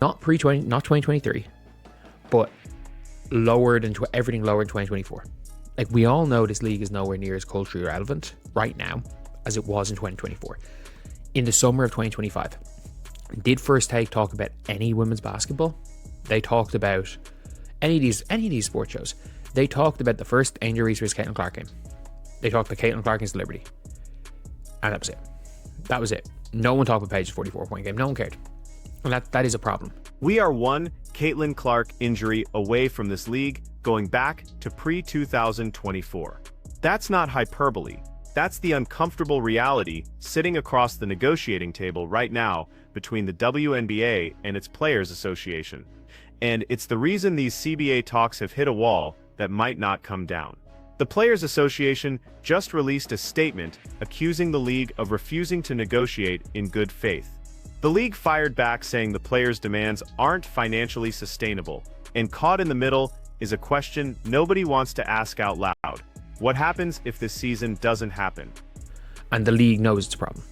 not 2023, but everything lower in 2024. Like, we all know this league is nowhere near as culturally relevant right now as it was in 2024. In the summer of 2025, did First Take talk about any women's basketball? They talked about any of these sports shows. They talked about the first Angel Reese vs Caitlin Clark game. They talked about Caitlin Clark against Liberty. And that was it. That was it. No one talked about Paige's 44-point game. No one cared. And that is a problem. We are one Caitlin Clark injury away from this league, going back to pre-2024. That's not hyperbole. That's the uncomfortable reality sitting across the negotiating table right now between the WNBA and its Players Association. And it's the reason these CBA talks have hit a wall that might not come down. The Players Association just released a statement accusing the league of refusing to negotiate in good faith. The league fired back saying the players' demands aren't financially sustainable, and caught in the middle is a question nobody wants to ask out loud. What happens if this season doesn't happen? And the league knows it's a problem.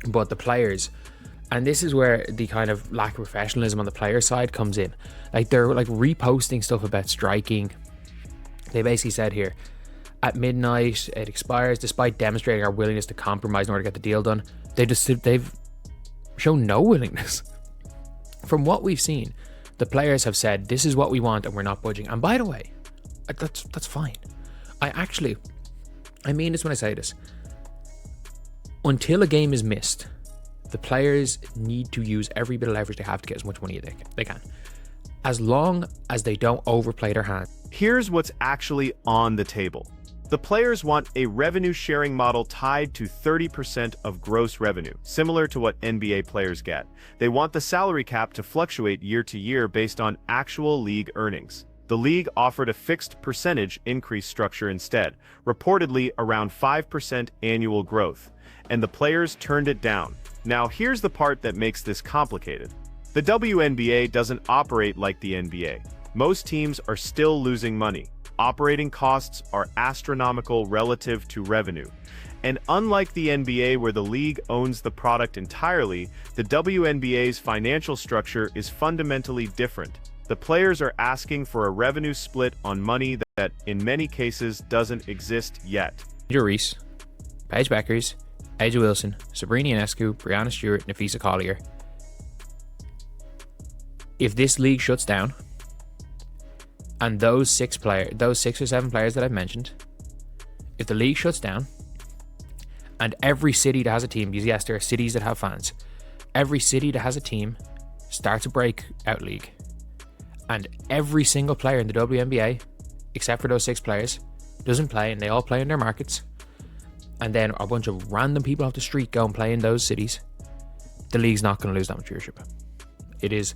But the players, and this is where the kind of lack of professionalism on the player side comes in. Like, they're like reposting stuff about striking. They basically said here, at midnight, it expires despite demonstrating our willingness to compromise in order to get the deal done. They've shown no willingness. From what we've seen, the players have said, this is what we want and we're not budging. And by the way, that's fine. I mean this when I say this. Until a game is missed, the players need to use every bit of leverage they have to get as much money as they can. As long as they don't overplay their hand. Here's what's actually on the table. The players want a revenue-sharing model tied to 30% of gross revenue, similar to what NBA players get. They want the salary cap to fluctuate year to year based on actual league earnings. The league offered a fixed percentage increase structure instead, reportedly around 5% annual growth, and the players turned it down. Now, here's the part that makes this complicated. The WNBA doesn't operate like the NBA. Most teams are still losing money. Operating costs are astronomical relative to revenue. And unlike the NBA, where the league owns the product entirely, the WNBA's financial structure is fundamentally different. The players are asking for a revenue split on money that, in many cases, doesn't exist yet. Reese, Paige Beckers, Aja Wilson, Sabrina Ionescu, Brianna Stewart, Nafisa Collier. If this league shuts down, and those 6 or 7 players that I've mentioned, if the league shuts down, and every city that has a team, because yes, there are cities that have fans, every city that has a team starts a breakout league, and every single player in the WNBA, except for those 6 players, doesn't play, and they all play in their markets, and then a bunch of random people off the street go and play in those cities, the league's not going to lose that much viewership. It is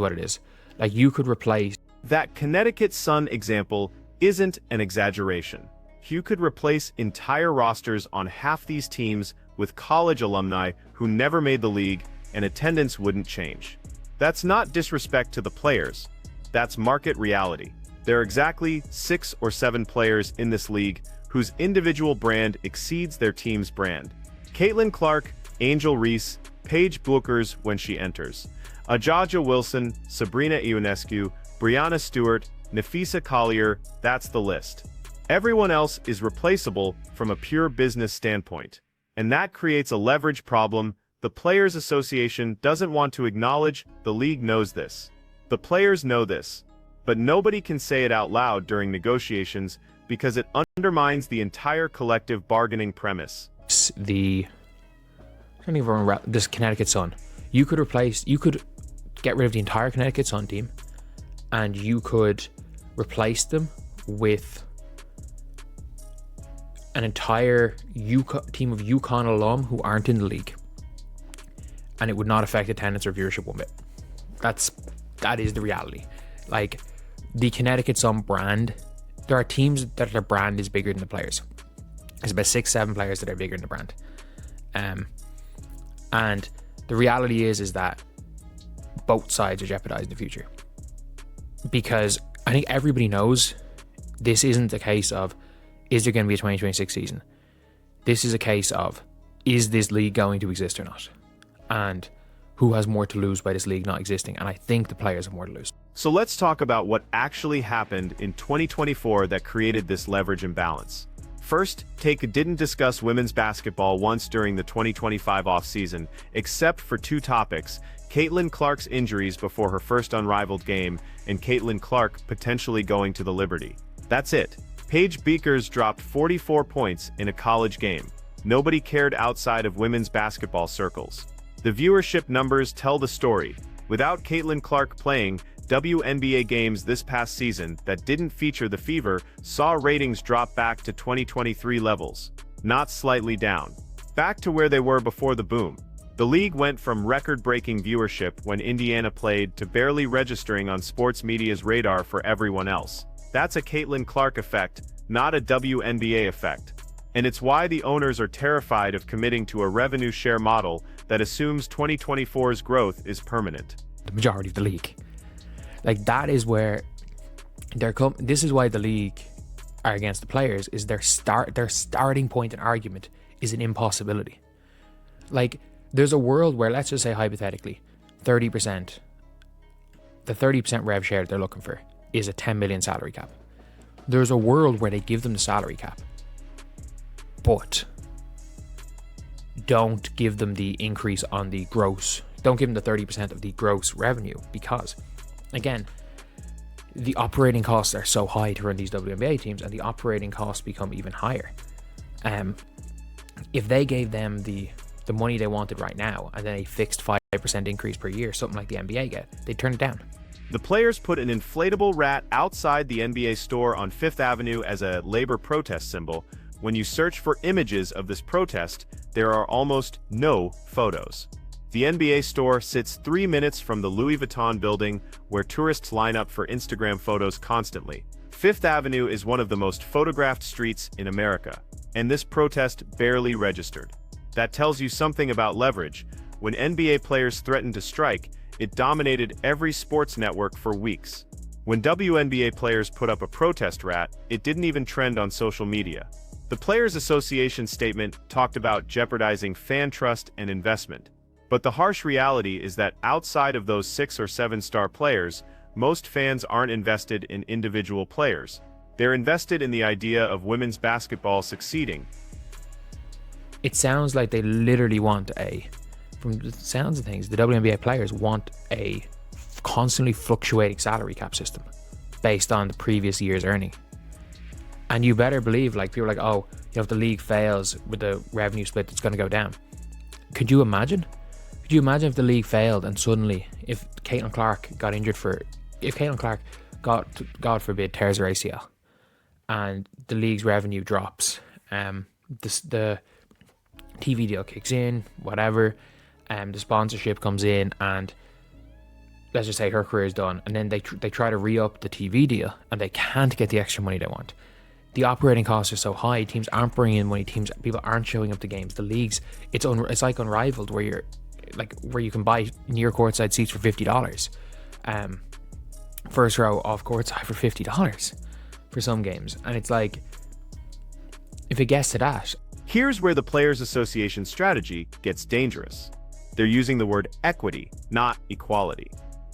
what it is. Like, you could replace... That Connecticut Sun example isn't an exaggeration. You could replace entire rosters on half these teams with college alumni who never made the league, and attendance wouldn't change. That's not disrespect to the players. That's market reality. There are exactly 6 or 7 players in this league whose individual brand exceeds their team's brand. Caitlin Clark, Angel Reese, Paige Buchers when she enters, Ajaja Wilson, Sabrina Ionescu, Brianna Stewart, Nafisa Collier, that's the list. Everyone else is replaceable from a pure business standpoint. And that creates a leverage problem the Players Association doesn't want to acknowledge. The league knows this. The players know this. But nobody can say it out loud during negotiations because it undermines the entire collective bargaining premise. This Connecticut Sun. You could get rid of the entire Connecticut Sun team, and you could replace them with an entire team of UConn alum who aren't in the league, and it would not affect attendance or viewership one bit. That is the reality. Like, the Connecticut Sun brand, there are teams that their brand is bigger than the players. There's about 6-7 players that are bigger than the brand, and the reality is that both sides are jeopardized in the future, because I think everybody knows this isn't a case of, is there going to be a 2026 season? This is a case of, is this league going to exist or not? And who has more to lose by this league not existing, and I think the players have more to lose. So let's talk about what actually happened in 2024 that created this leverage imbalance. First, Take didn't discuss women's basketball once during the 2025 offseason, except for two topics: Caitlin Clark's injuries before her first Unrivaled game, and Caitlin Clark potentially going to the Liberty. That's it. Paige Beekers dropped 44 points in a college game. Nobody cared outside of women's basketball circles. The viewership numbers tell the story. Without Caitlin Clark playing, WNBA games this past season that didn't feature the Fever saw ratings drop back to 2023 levels, not slightly down. Back to where they were before the boom. The league went from record-breaking viewership when Indiana played to barely registering on sports media's radar for everyone else. That's a Caitlin Clark effect, not a WNBA effect. And it's why the owners are terrified of committing to a revenue share model that assumes 2024's growth is permanent. The majority of the league. Like, that is where this is why the league are against the players, is their starting point and argument is an impossibility. Like, there's a world where, let's just say hypothetically, 30%, the 30% rev share they're looking for is a 10 million salary cap. There's a world where they give them the salary cap, but don't give them the increase on the gross, don't give them the 30% of the gross revenue, because again, the operating costs are so high to run these WNBA teams, and the operating costs become even higher. If they gave them the money they wanted right now, and then a fixed 5% increase per year, something like the NBA get, they'd turn it down. The players put an inflatable rat outside the NBA store on Fifth Avenue as a labor protest symbol. When you search for images of this protest, there are almost no photos. The NBA store sits 3 minutes from the Louis Vuitton building, where tourists line up for Instagram photos constantly. Fifth Avenue is one of the most photographed streets in America, and this protest barely registered. That tells you something about leverage. When NBA players threatened to strike, it dominated every sports network for weeks. When WNBA players put up a protest rat, it didn't even trend on social media. The Players Association statement talked about jeopardizing fan trust and investment. But the harsh reality is that outside of those 6 or 7-star players, most fans aren't invested in individual players. They're invested in the idea of women's basketball succeeding. It sounds like they literally want from the sounds of things, the WNBA players want a constantly fluctuating salary cap system based on the previous year's earning. And you better believe, like, people are like, oh, if the league fails with the revenue split, it's going to go down. Could you imagine? Could you imagine if the league failed and suddenly, if Caitlin Clark got injured if Caitlin Clark God forbid, tears her ACL, and the league's revenue drops, the TV deal kicks in, whatever, the sponsorship comes in, and let's just say her career is done, and then they try to re-up the TV deal, and they can't get the extra money they want. The operating costs are so high, teams aren't bringing in money, people aren't showing up to games. The leagues, it's like Unrivaled, where you can buy near courtside seats for $50, first row off courtside for $50 for some games, and it's like, if it gets to that. Here's where the Players Association strategy gets dangerous. They're using the word equity, not equality.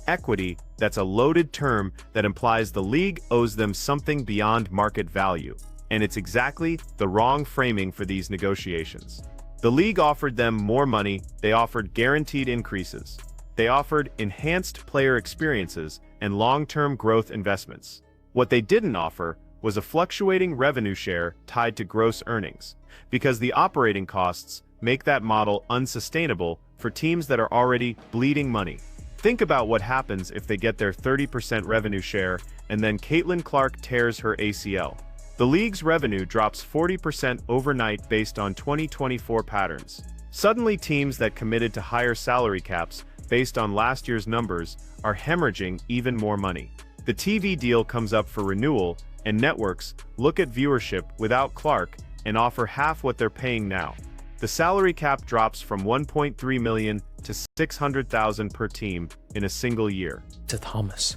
Equity, that's a loaded term that implies the league owes them something beyond market value, and it's exactly the wrong framing for these negotiations. The league offered them more money, they offered guaranteed increases. They offered enhanced player experiences and long-term growth investments. What they didn't offer was a fluctuating revenue share tied to gross earnings, because the operating costs make that model unsustainable for teams that are already bleeding money. Think about what happens if they get their 30% revenue share and then Caitlin Clark tears her ACL. The league's revenue drops 40% overnight based on 2024 patterns. Suddenly, teams that committed to higher salary caps based on last year's numbers are hemorrhaging even more money. The TV deal comes up for renewal, and networks look at viewership without Clark and offer half what they're paying now. The salary cap drops from $1.3 million to $600,000 per team in a single year. To Thomas.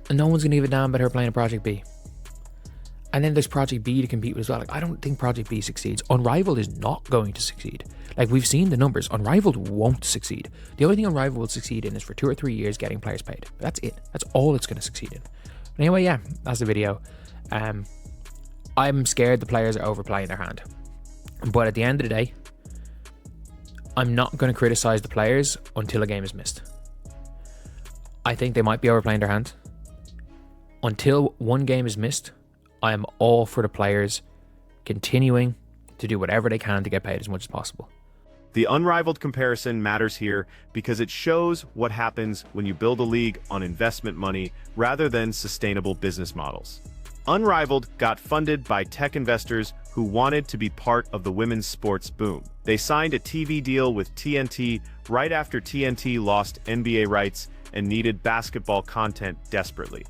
And no one's going to give a damn about her playing a Project B. And then there's Project B to compete with as well. Like, I don't think Project B succeeds. Unrivaled is not going to succeed. Like, we've seen the numbers. Unrivaled won't succeed. The only thing Unrivaled will succeed in is for 2 or 3 years getting players paid. That's it. That's all it's going to succeed in. But anyway, yeah, that's the video. I'm scared the players are overplaying their hand. But at the end of the day, I'm not going to criticize the players until a game is missed. I think they might be overplaying their hand. Until one game is missed, I am all for the players continuing to do whatever they can to get paid as much as possible. The Unrivaled comparison matters here because it shows what happens when you build a league on investment money rather than sustainable business models. Unrivaled got funded by tech investors who wanted to be part of the women's sports boom. They signed a TV deal with TNT right after TNT lost NBA rights and needed basketball content desperately.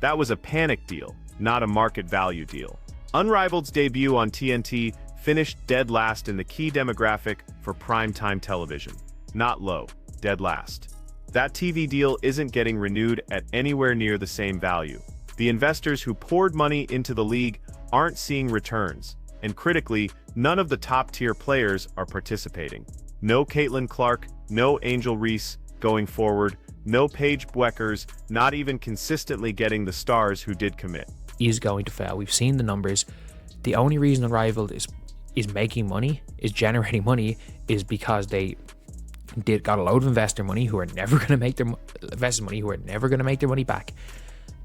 That was a panic deal, not a market value deal. Unrivaled's debut on TNT finished dead last in the key demographic for primetime television. Not low, dead last. That TV deal isn't getting renewed at anywhere near the same value. The investors who poured money into the league aren't seeing returns, and critically, none of the top-tier players are participating. No Caitlin Clark, no Angel Reese going forward, no Paige Bueckers, not even consistently getting the stars who did commit. Is going to fail. We've seen the numbers. The only reason Unrivaled is making money, is generating money, is because they got a load of investor money who are never going to make their money back.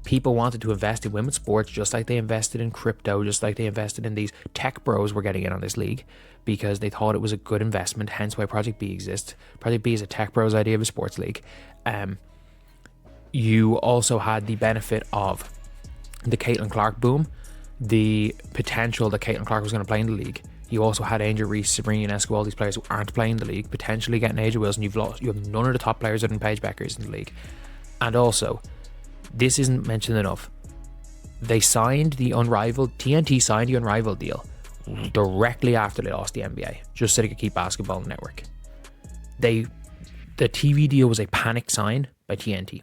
People wanted to invest in women's sports just like they invested in crypto, just like they invested in these tech bros were getting in on this league because they thought it was a good investment, hence why Project B exists. Project B is a tech bros idea of a sports league. You also had the benefit of the Caitlin Clark boom, the potential that Caitlin Clark was going to play in the league. You also had Angel Reese, Sabrina Ionescu, all these players who aren't playing in the league, potentially getting Aja Wilson. You have none of the top players other than Paige Bueckers in the league. And also, this isn't mentioned enough, they signed the Unrivaled, TNT signed the Unrivaled deal directly after they lost the NBA, just so they could keep basketball on the network. The TV deal was a panic sign by TNT.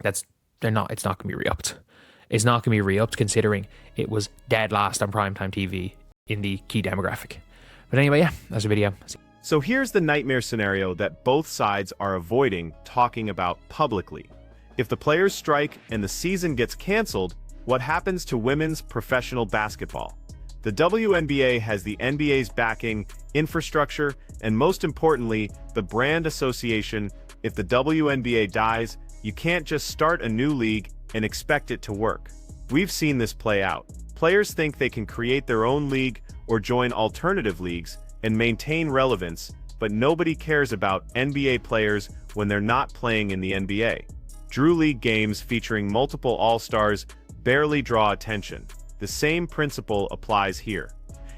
It's not going to be re-upped. It's not going to be re-upped considering it was dead last on primetime TV in the key demographic. But anyway, yeah, that's the video. So here's the nightmare scenario that both sides are avoiding talking about publicly. If the players strike and the season gets canceled, what happens to women's professional basketball? The WNBA has the NBA's backing, infrastructure, and most importantly, the brand association. If the WNBA dies, you can't just start a new league and expect it to work. We've seen this play out. Players think they can create their own league or join alternative leagues and maintain relevance, but nobody cares about NBA players when they're not playing in the NBA. Drew League games featuring multiple all-stars barely draw attention. The same principle applies here.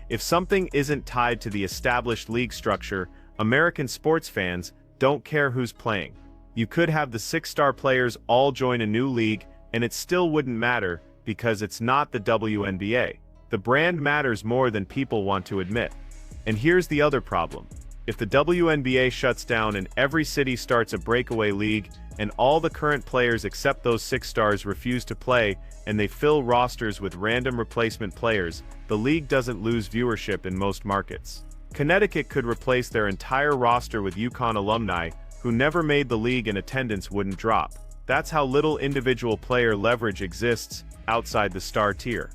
If something isn't tied to the established league structure, American sports fans don't care who's playing. You could have the 6-star players all join a new league and it still wouldn't matter because it's not the WNBA. The brand matters more than people want to admit. And here's the other problem. If the WNBA shuts down and every city starts a breakaway league and all the current players except those 6 stars refuse to play and they fill rosters with random replacement players, the league doesn't lose viewership in most markets. Connecticut could replace their entire roster with UConn alumni who never made the league and attendance wouldn't drop. That's how little individual player leverage exists outside the star tier.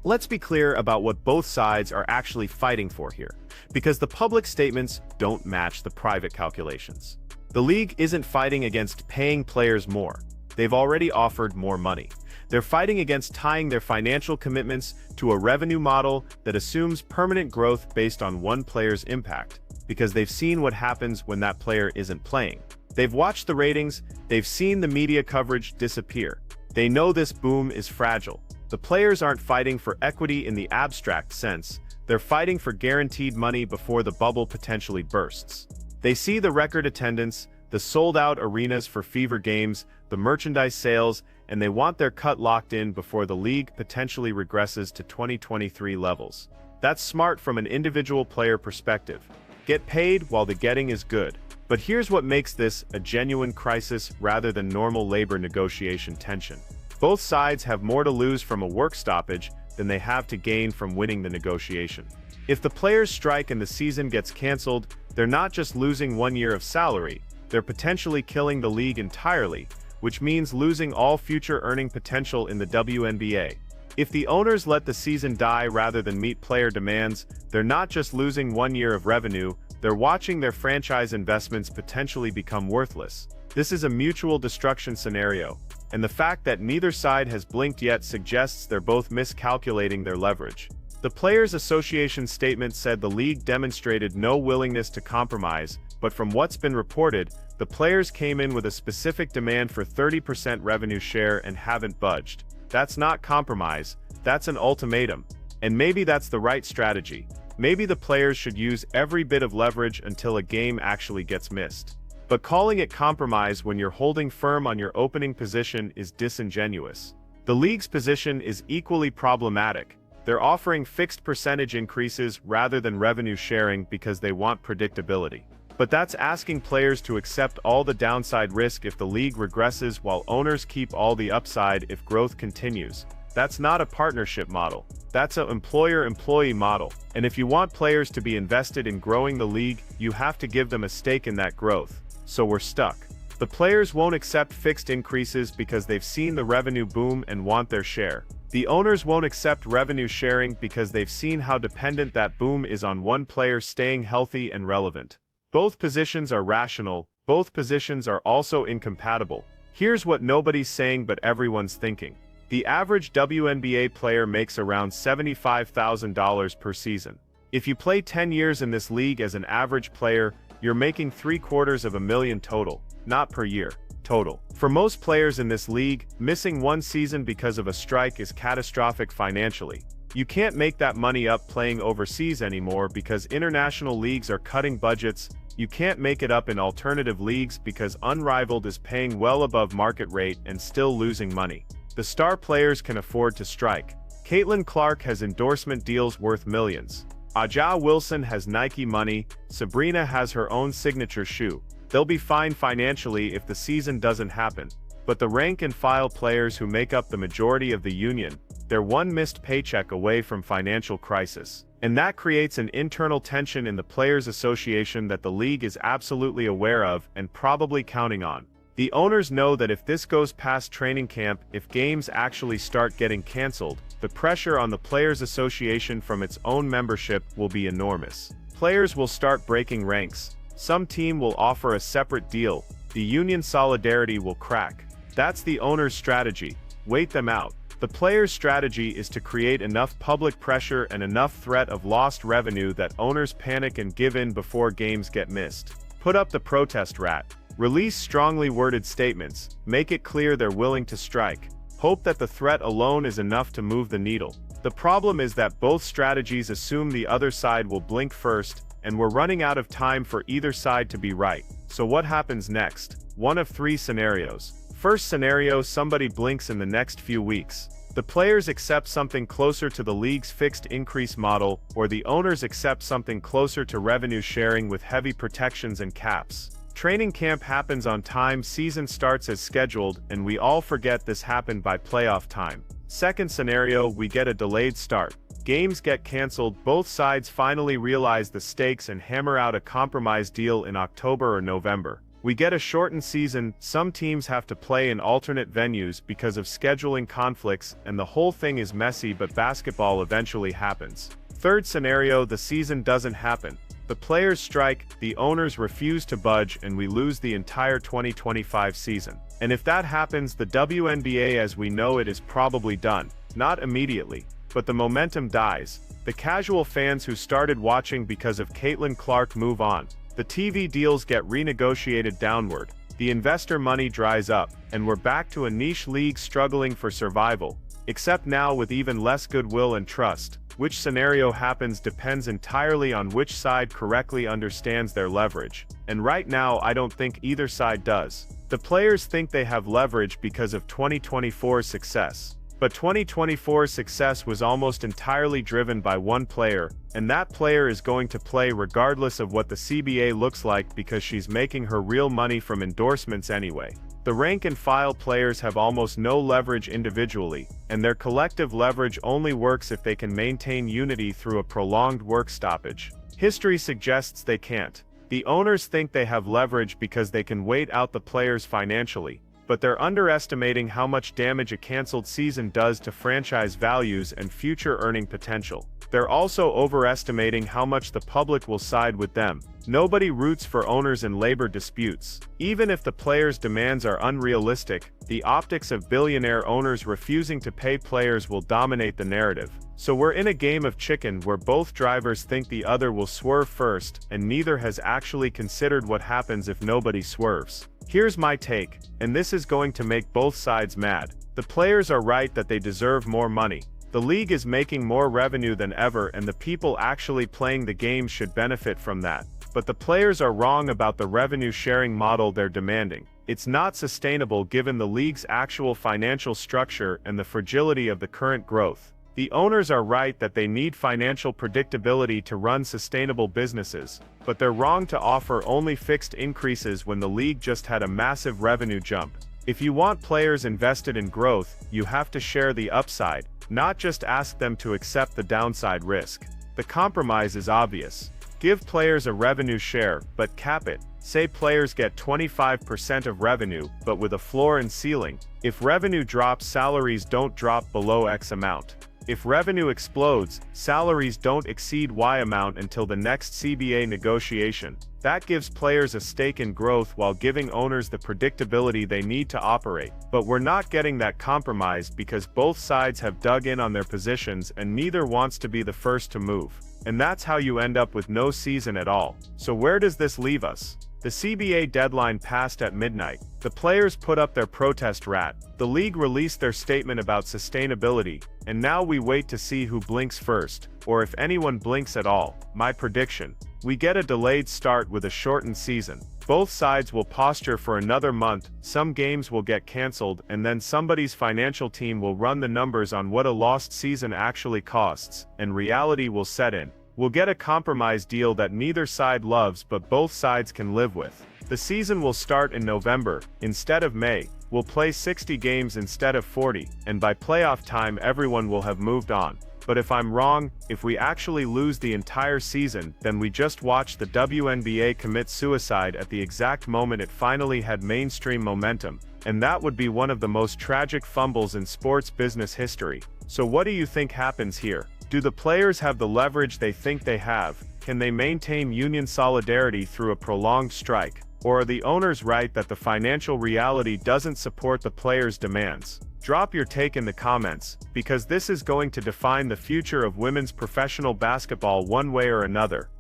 Let's be clear about what both sides are actually fighting for here, because the public statements don't match the private calculations. The league isn't fighting against paying players more. They've already offered more money. They're fighting against tying their financial commitments to a revenue model that assumes permanent growth based on one player's impact, because they've seen what happens when that player isn't playing. They've watched the ratings, they've seen the media coverage disappear. They know this boom is fragile. The players aren't fighting for equity in the abstract sense. They're fighting for guaranteed money before the bubble potentially bursts. They see the record attendance, the sold-out arenas for fever games, the merchandise sales, and they want their cut locked in before the league potentially regresses to 2023 levels. That's smart from an individual player perspective. Get paid while the getting is good. But here's what makes this a genuine crisis rather than normal labor negotiation tension. Both sides have more to lose from a work stoppage than they have to gain from winning the negotiation. If the players strike and the season gets canceled, they're not just losing 1 year of salary, they're potentially killing the league entirely, which means losing all future earning potential in the WNBA. If the owners let the season die rather than meet player demands, they're not just losing 1 year of revenue, they're watching their franchise investments potentially become worthless. This is a mutual destruction scenario, and the fact that neither side has blinked yet suggests they're both miscalculating their leverage. The Players Association statement said the league demonstrated no willingness to compromise, but from what's been reported, the players came in with a specific demand for 30% revenue share and haven't budged. That's not compromise, that's an ultimatum. And maybe that's the right strategy. Maybe the players should use every bit of leverage until a game actually gets missed. But calling it compromise when you're holding firm on your opening position is disingenuous. The league's position is equally problematic. They're offering fixed percentage increases rather than revenue sharing because they want predictability. But that's asking players to accept all the downside risk if the league regresses while owners keep all the upside if growth continues. That's not a partnership model. That's an employer-employee model. And if you want players to be invested in growing the league, you have to give them a stake in that growth. So we're stuck. The players won't accept fixed increases because they've seen the revenue boom and want their share. The owners won't accept revenue sharing because they've seen how dependent that boom is on one player staying healthy and relevant. Both positions are rational, both positions are also incompatible. Here's what nobody's saying but everyone's thinking. The average WNBA player makes around $75,000 per season. If you play 10 years in this league as an average player, you're making $750,000 total, not per year, total. For most players in this league, missing one season because of a strike is catastrophic financially. You can't make that money up playing overseas anymore because international leagues are cutting budgets. You can't make it up in alternative leagues because Unrivaled is paying well above market rate and still losing money. The star players can afford to strike. Caitlin Clark has endorsement deals worth millions. Aja Wilson has Nike money, Sabrina has her own signature shoe. They'll be fine financially if the season doesn't happen. But the rank-and-file players who make up the majority of the union, they're one missed paycheck away from financial crisis. And that creates an internal tension in the Players Association that the league is absolutely aware of and probably counting on. The owners know that if this goes past training camp, if games actually start getting canceled, the pressure on the Players Association from its own membership will be enormous. Players will start breaking ranks. Some team will offer a separate deal. The union solidarity will crack. That's the owner's strategy. Wait them out. The players' strategy is to create enough public pressure and enough threat of lost revenue that owners panic and give in before games get missed. Put up the protest rat. Release strongly worded statements. Make it clear they're willing to strike. Hope that the threat alone is enough to move the needle. The problem is that both strategies assume the other side will blink first, and we're running out of time for either side to be right. So what happens next? One of three scenarios. First scenario, somebody blinks in the next few weeks. The players accept something closer to the league's fixed increase model, or the owners accept something closer to revenue sharing with heavy protections and caps. Training camp happens on time, season starts as scheduled, and we all forget this happened by playoff time. Second scenario, we get a delayed start. Games get canceled, both sides finally realize the stakes and hammer out a compromise deal in October or November. We get a shortened season, some teams have to play in alternate venues because of scheduling conflicts, and the whole thing is messy, but basketball eventually happens. Third scenario, the season doesn't happen. The players strike, the owners refuse to budge, and we lose the entire 2025 season. And if that happens, the WNBA as we know it is probably done. Not immediately, but the momentum dies. The casual fans who started watching because of Caitlin Clark move on. The TV deals get renegotiated downward. The investor money dries up, and we're back to a niche league struggling for survival, except now with even less goodwill and trust. Which scenario happens depends entirely on which side correctly understands their leverage. And right now I don't think either side does. The players think they have leverage because of 2024's success. But 2024's success was almost entirely driven by one player, and that player is going to play regardless of what the CBA looks like because she's making her real money from endorsements anyway. The rank-and-file players have almost no leverage individually, and their collective leverage only works if they can maintain unity through a prolonged work stoppage. History suggests they can't. The owners think they have leverage because they can wait out the players financially, but they're underestimating how much damage a canceled season does to franchise values and future earning potential. They're also overestimating how much the public will side with them. Nobody roots for owners in labor disputes. Even if the players' demands are unrealistic, the optics of billionaire owners refusing to pay players will dominate the narrative. So we're in a game of chicken where both drivers think the other will swerve first, and neither has actually considered what happens if nobody swerves. Here's my take, and this is going to make both sides mad. The players are right that they deserve more money. The league is making more revenue than ever, and the people actually playing the game should benefit from that. But the players are wrong about the revenue-sharing model they're demanding. It's not sustainable given the league's actual financial structure and the fragility of the current growth. The owners are right that they need financial predictability to run sustainable businesses, but they're wrong to offer only fixed increases when the league just had a massive revenue jump. If you want players invested in growth, you have to share the upside, not just ask them to accept the downside risk. The compromise is obvious. Give players a revenue share, but cap it. Say players get 25% of revenue, but with a floor and ceiling. If revenue drops, salaries don't drop below X amount. If revenue explodes, salaries don't exceed Y amount until the next CBA negotiation. That gives players a stake in growth while giving owners the predictability they need to operate. But we're not getting that compromise because both sides have dug in on their positions and neither wants to be the first to move. And that's how you end up with no season at all. So where does this leave us? The CBA deadline passed at midnight. The players put up their protest rat. The league released their statement about sustainability, and now we wait to see who blinks first, or if anyone blinks at all. My prediction: we get a delayed start with a shortened season. Both sides will posture for another month, some games will get cancelled, and then somebody's financial team will run the numbers on what a lost season actually costs, and reality will set in. We'll get a compromise deal that neither side loves but both sides can live with. The season will start in November, instead of May. We'll play 60 games instead of 40, and by playoff time everyone will have moved on. But if I'm wrong, if we actually lose the entire season, then we just watched the WNBA commit suicide at the exact moment it finally had mainstream momentum, and that would be one of the most tragic fumbles in sports business history. So what do you think happens here? Do the players have the leverage they think they have? Can they maintain union solidarity through a prolonged strike? Or are the owners right that the financial reality doesn't support the players' demands? Drop your take in the comments, because this is going to define the future of women's professional basketball one way or another.